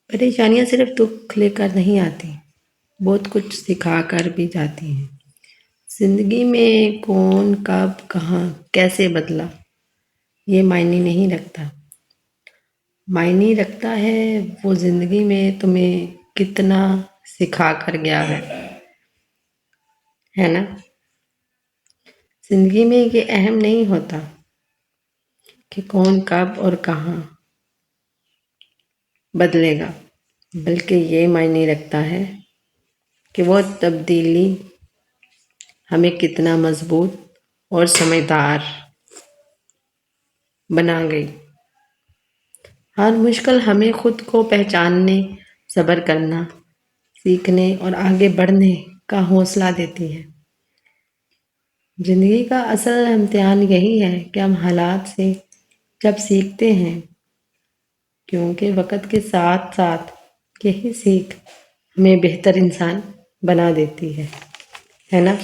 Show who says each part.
Speaker 1: پریشانیاں صرف دکھ لے کر نہیں آتی، بہت کچھ سکھا کر بھی جاتی ہیں۔ زندگی میں کون، کب، کہاں، کیسے بدلا، یہ معنی نہیں رکھتا۔ معنی رکھتا ہے وہ زندگی میں تمہیں کتنا سکھا کر گیا ہے نا؟ زندگی میں یہ اہم نہیں ہوتا کہ کون، کب اور کہاں بدلے گا، بلکہ یہ معنی رکھتا ہے کہ وہ تبدیلی ہمیں کتنا مضبوط اور سمجھدار بنا گئی۔ ہر مشکل ہمیں خود کو پہچاننے، صبر کرنا سیکھنے اور آگے بڑھنے کا حوصلہ دیتی ہے۔ زندگی کا اصل امتحان یہی ہے کہ ہم حالات سے جب سیکھتے ہیں، کیونکہ وقت کے ساتھ ساتھ یہی سیکھ ہمیں بہتر انسان بنا دیتی ہے نا؟